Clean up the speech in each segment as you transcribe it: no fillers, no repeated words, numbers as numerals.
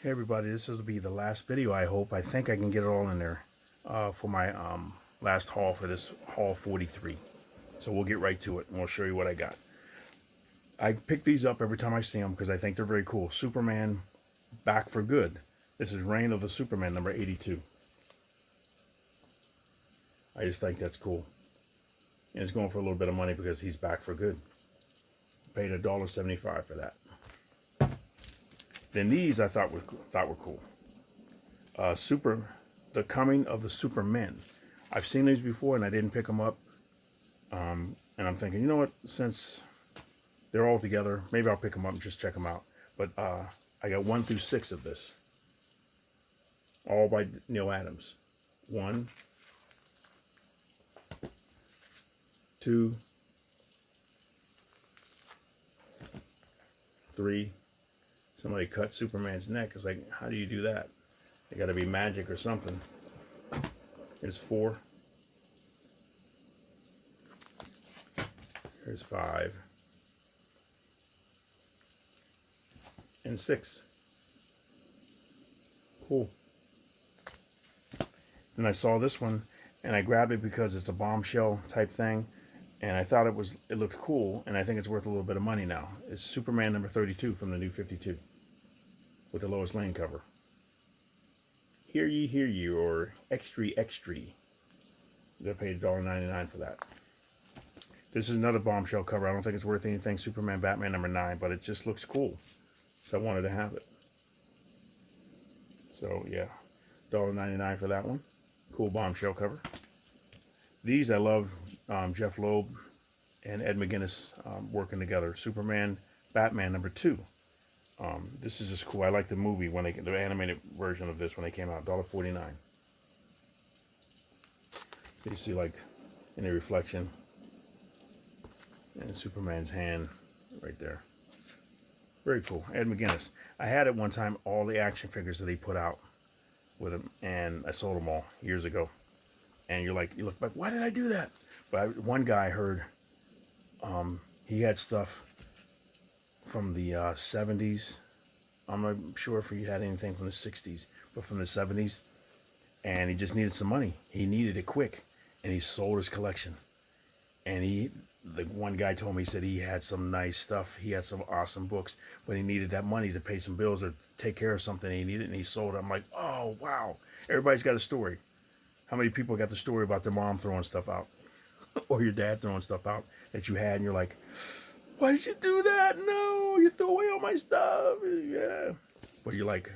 Hey everybody, this will be the last video, I hope. I think I can get it all in there for my last haul for this haul 43. So we'll get right to it and we'll show you what I got. I pick these up every time I see them because I think they're very cool. Superman Back for Good. This is Reign of the Superman number 82. I just think that's cool. And it's going for a little bit of money because he's back for good. Paid $1.75 for that. Then these I thought were cool. The Coming of the Supermen. I've seen these before and I didn't pick them up. And I'm thinking, you know what? Since they're all together, maybe I'll pick them up and just check them out. But I got 1 through 6 of this, all by Neil Adams. 1, 2, 3. Somebody cut Superman's neck. It's like, how do you do that? They got to be magic or something. Here's 4. Here's 5. And 6. Cool. Then I saw this one and I grabbed it because it's a bombshell type thing. And I thought it looked cool, and I think it's worth a little bit of money now. It's Superman number 32 from the New 52 with the Lois Lane cover. Hear ye, or extra. They paid $1.99 for that. This is another bombshell cover. I don't think it's worth anything. Superman Batman number 9, but it just looks cool, so I wanted to have it. So yeah, $1.99 for that one. Cool bombshell cover. These I love. Jeff Loeb and Ed McGuinness working together. Superman Batman number 2. This is just cool. I like the movie when the animated version of this when they came out. $1.49. You see, like, in the reflection, and Superman's hand right there. Very cool. Ed McGuinness. I had at one time all the action figures that he put out with him, and I sold them all years ago. And you look back, why did I do that? But one guy heard he had stuff from the 70s. I'm not sure if he had anything from the 60s, but from the 70s. And he just needed some money. He needed it quick. And he sold his collection. And the one guy told me, he said he had some nice stuff. He had some awesome books, but he needed that money to pay some bills or take care of something. And he needed it, and he sold it. I'm like, oh, wow. Everybody's got a story. How many people got the story about their mom throwing stuff out? Or your dad throwing stuff out that you had, and you're like, why did you do that? No, you threw away all my stuff. Yeah. But you're like,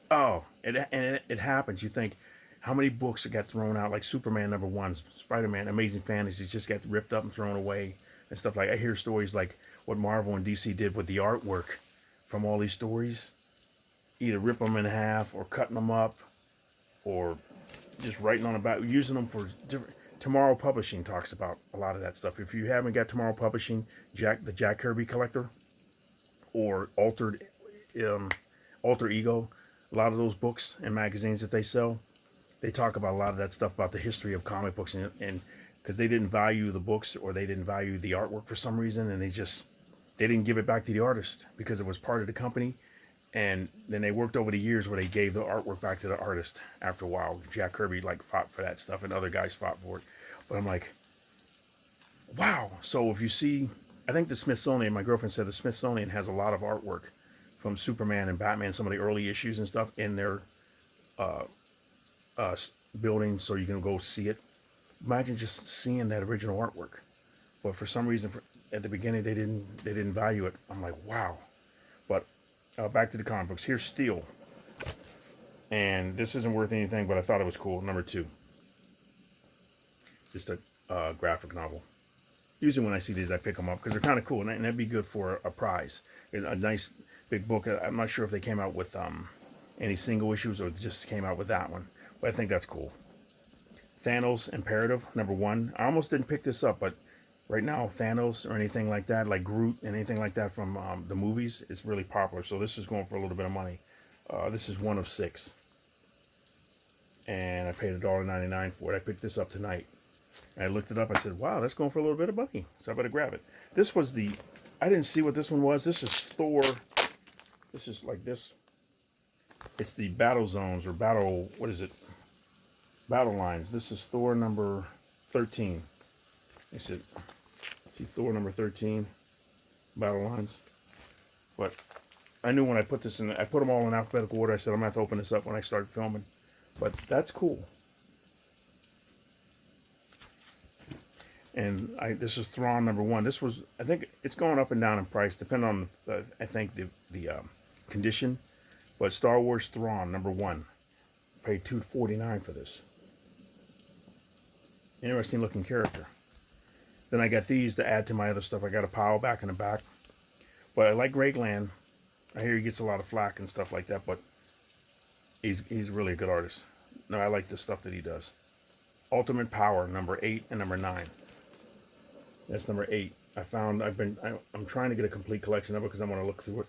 oh, it happens. You think, how many books got thrown out, like Superman number 1, Spider-Man, Amazing Fantasies, just got ripped up and thrown away and stuff like that. I hear stories like what Marvel and DC did with the artwork from all these stories. Either rip them in half or cutting them up or just writing on about, using them for different. Tomorrow Publishing talks about a lot of that stuff. If you haven't got Tomorrow Publishing, the Jack Kirby Collector, or Alter Ego, a lot of those books and magazines that they sell, they talk about a lot of that stuff about the history of comic books, and because they didn't value the books or they didn't value the artwork for some reason, and they didn't give it back to the artist because it was part of the company. And then they worked over the years where they gave the artwork back to the artist after a while. Jack Kirby fought for that stuff, and other guys fought for it. But I'm like, wow. So if you see, I think the Smithsonian, my girlfriend said the Smithsonian has a lot of artwork from Superman and Batman, some of the early issues and stuff in their building, so you can go see it. Imagine just seeing that original artwork. But for some reason, at the beginning, they didn't value it. I'm like, wow. But back to the comic books. Here's Steel. And this isn't worth anything, but I thought it was cool. Number 2. Just a graphic novel. Usually when I see these, I pick them up because they're kind of cool. And that'd be good for a prize. A nice big book. I'm not sure if they came out with any single issues or just came out with that one. But I think that's cool. Thanos Imperative, number 1. I almost didn't pick this up, but right now, Thanos or anything like that, like Groot and anything like that from the movies, is really popular. So this is going for a little bit of money. This is 1 of 6. And I paid $1.99 for it. I picked this up tonight. And I looked it up. I said, wow, that's going for a little bit of money. So I better grab it. This was I didn't see what this one was. This is Thor. This is like this. It's the battle zones or battle, what is it? Battle lines. This is Thor number 13. I said, see Thor number 13, battle lines. But I knew when I put this in, I put them all in alphabetical order. I said I'm gonna have to open this up when I start filming. But that's cool. And this is Thrawn number 1. This was, I think it's going up and down in price depending on I think the condition. But Star Wars Thrawn number 1, paid $2.49 for this. Interesting looking character. Then I got these to add to my other stuff. I got a pile back in the back. But I like Greg Land. I hear he gets a lot of flack and stuff like that, but he's really a good artist. No, I like the stuff that he does. Ultimate Power number 8 and number 9. That's number 8. I'm trying to get a complete collection of it because I want to look through it.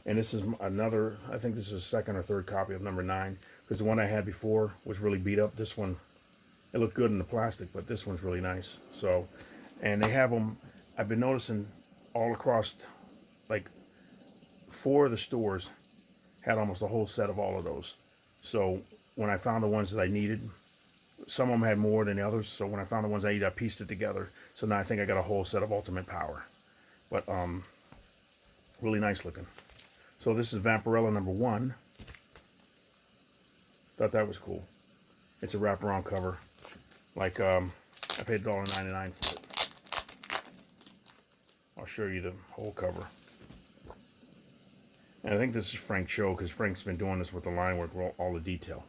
And this is another, I think this is a second or third copy of number 9, because the one I had before was really beat up. This one, it looked good in the plastic, but this one's really nice. So, and they have them, I've been noticing all across, like 4 of the stores had almost a whole set of all of those. So when I found the ones that I needed, some of them had more than the others. So when I found the ones I needed, I pieced it together. So now I think I got a whole set of Ultimate Power. But really nice looking. So this is Vampirella number 1. Thought that was cool. It's a wraparound cover. Like I paid $1.99 for it. I'll show you the whole cover. And I think this is Frank Cho, because Frank's been doing this with the line work, all the detail.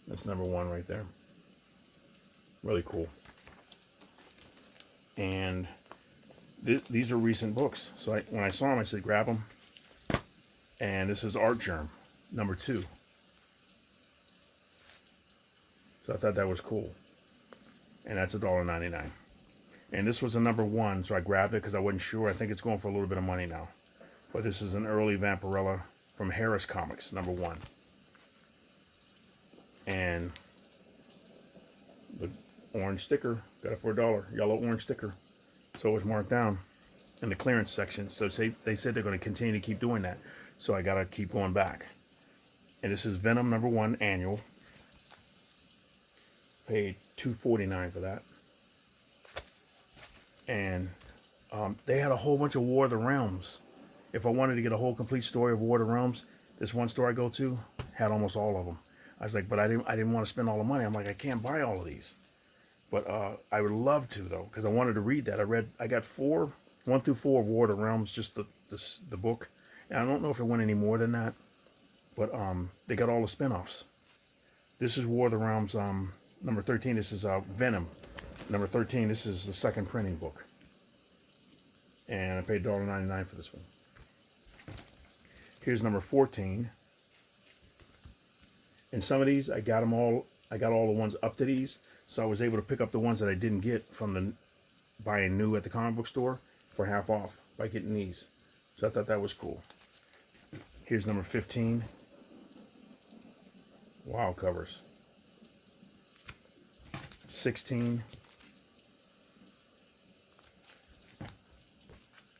That's number 1 right there. Really cool. And these are recent books. So when I saw them, I said, grab them. And this is Artgerm, number 2. So I thought that was cool. And that's $1.99. And this was a number 1, so I grabbed it because I wasn't sure. I think it's going for a little bit of money now. But this is an early Vampirella from Harris Comics, number 1. And the orange sticker, got it for $1, yellow orange sticker. So it was marked down in the clearance section. So they said they're going to continue to keep doing that. So I got to keep going back. And this is Venom number 1 annual. Paid $2.49 for that. And they had a whole bunch of War of the Realms. If I wanted to get a whole complete story of War of the Realms, this one store I go to had almost all of them. I was like, but I didn't want to spend all the money. I'm like, I can't buy all of these. But I would love to, though, because I wanted to read that. I got 1 through 4 of War of the Realms, just the book. And I don't know if it went any more than that. But they got all the spinoffs. This is War of the Realms number 13. This is Venom. Number 13, this is the second printing book. And I paid $1.99 for this one. Here's number 14. And some of these, I got all the ones up to these. So I was able to pick up the ones that I didn't get from buying new at the comic book store for half off by getting these. So I thought that was cool. Here's number 15. Wow, covers. 16.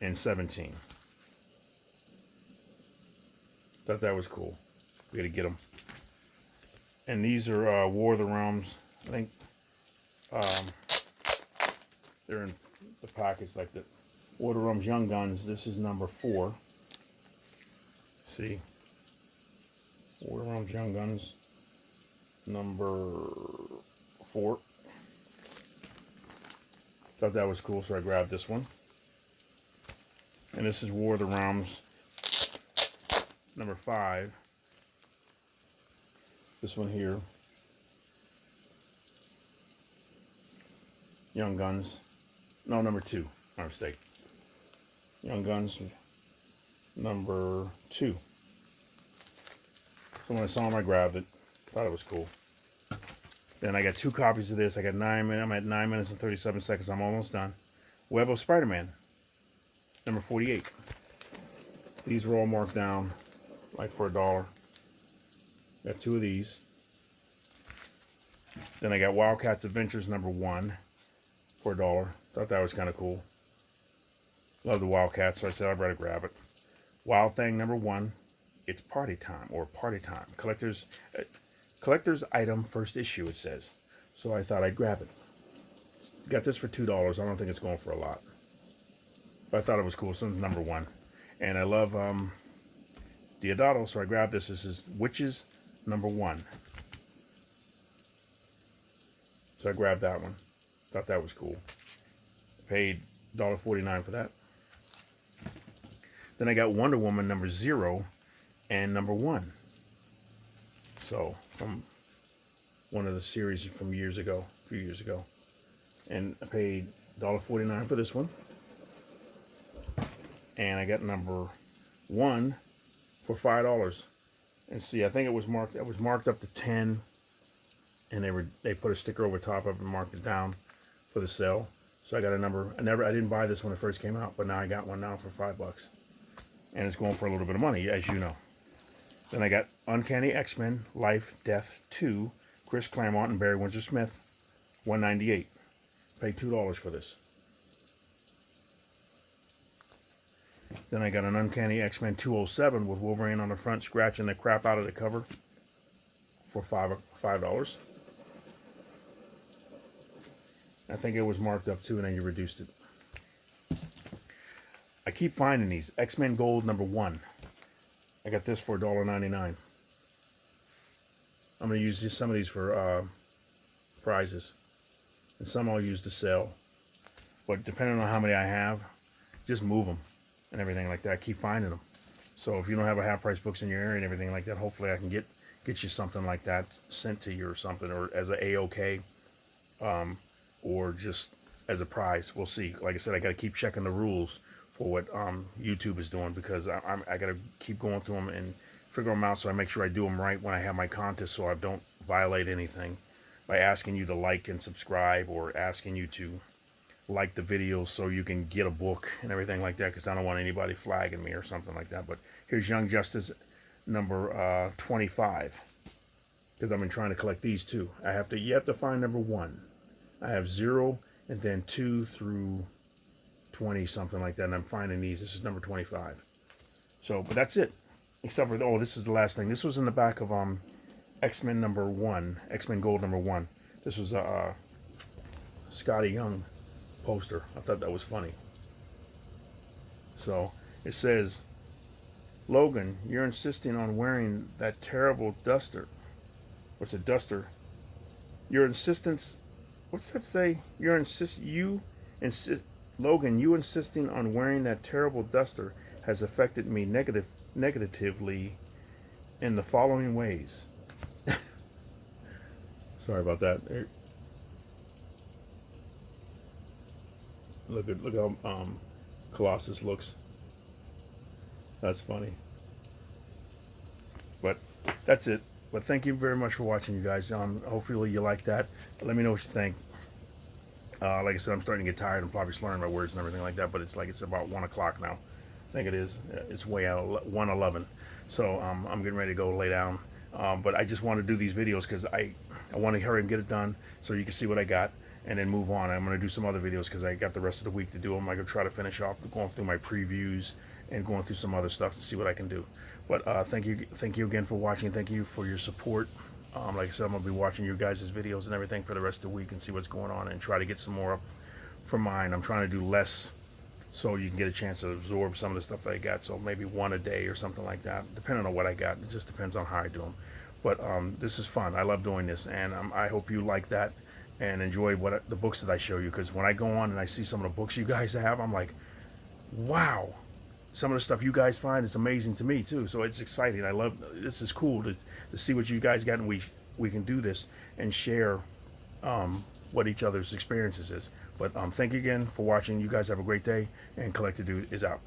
And 17. Thought that was cool. We got to get them. And these are War of the Realms. I think they're in the package like that. War of the Realms Young Guns. This is number 4. See, War of the Realms Young Guns, number 4. Thought that was cool, so I grabbed this one. And this is War of the Realms, number 5. This one here. Young Guns. No, number 2. My mistake. Young Guns, number 2. So when I saw them, I grabbed it. Thought it was cool. Then I got 2 copies of this. I got 9 minutes. I'm at 9 minutes and 37 seconds. I'm almost done. Web of Spider-Man, number 48. These were all marked down, like for $1. Got 2 of these. Then I got Wildcats Adventures number 1 for $1. Thought that was kind of cool. Love the Wildcats, so I said I'd better grab it. Wild Thing number 1. It's party time, or party time. Collector's item, first issue, it says. So I thought I'd grab it. Got this for $2. I don't think it's going for a lot. But I thought it was cool. So it's number 1. And I love Deodato, so I grabbed this. This is Witches number 1. So I grabbed that one. Thought that was cool. Paid $1.49 for that. Then I got Wonder Woman number 0 and number 1. So from one of the series from years ago, a few years ago. And I paid $1.49 for this one. And I got number 1 for $5. And see, I think it was marked up to 10, and they put a sticker over top of it and marked it down for the sale. So I got a number. I didn't buy this when it first came out, but now I got one now for $5, and it's going for a little bit of money, as you know. Then I got Uncanny X-Men Life Death 2, Chris Claremont and Barry Windsor Smith, $1.98. Paid $2 for this. Then I got an Uncanny X-Men 207 with Wolverine on the front, scratching the crap out of the cover for $5. I think it was marked up too, and then you reduced it. I keep finding these. X-Men Gold number 1. I got this for $1.99. I'm going to use some of these for prizes. And some I'll use to sell. But depending on how many I have, just move them and everything like that. Keep finding them. So if you don't have a half price books in your area and everything like that, hopefully I can get you something like that sent to you or something, or as a AOK, or just as a prize. We'll see. Like I said, I got to keep checking the rules for what YouTube is doing, because I got to keep going through them and figure them out, so I make sure I do them right when I have my contest, so I don't violate anything by asking you to like and subscribe, or asking you to like the videos so you can get a book and everything like that, because I don't want anybody flagging me or something like that. But here's Young Justice number 25, because I've been trying to collect these too. You have to find number 1. I have 0 and then 2 through 20, something like that, and I'm finding these. This is number 25. So, but that's it. Except for, this is the last thing. This was in the back of X-Men number 1, X-Men Gold number 1. This was a Scotty Young poster. I thought that was funny. So it says, Logan, you're insisting on wearing that terrible duster. What's a duster? Your insistence. What's that say? Logan, you insisting on wearing that terrible duster has affected me negatively in the following ways. Sorry about that. Look how Colossus looks. That's funny. But that's it. But thank you very much for watching, you guys. Hopefully you like that. Let me know what you think. Like I said, I'm starting to get tired. I'm probably slurring my words and everything like that, but it's about 1 o'clock now. I think it is. It's way out, 1:11. So I'm getting ready to go lay down. But I just want to do these videos because I want to hurry and get it done so you can see what I got and then move on. I'm going to do some other videos because I got the rest of the week to do them. I'm going to try to finish off going through my previews and going through some other stuff to see what I can do. But thank you again for watching. Thank you for your support. Like I said, I'm going to be watching your guys' videos and everything for the rest of the week and see what's going on and try to get some more up for mine. I'm trying to do less so you can get a chance to absorb some of the stuff that I got. So maybe 1 a day or something like that, depending on what I got. It just depends on how I do them. But this is fun. I love doing this, and I hope you like that and enjoy the books that I show you, because when I go on and I see some of the books you guys have, I'm like, wow. Some of the stuff you guys find is amazing to me too. So it's exciting. I love this. Is cool to see what you guys got, and we can do this and share what each other's experiences is. But thank you again for watching. You guys have a great day, and Collector Dude is out.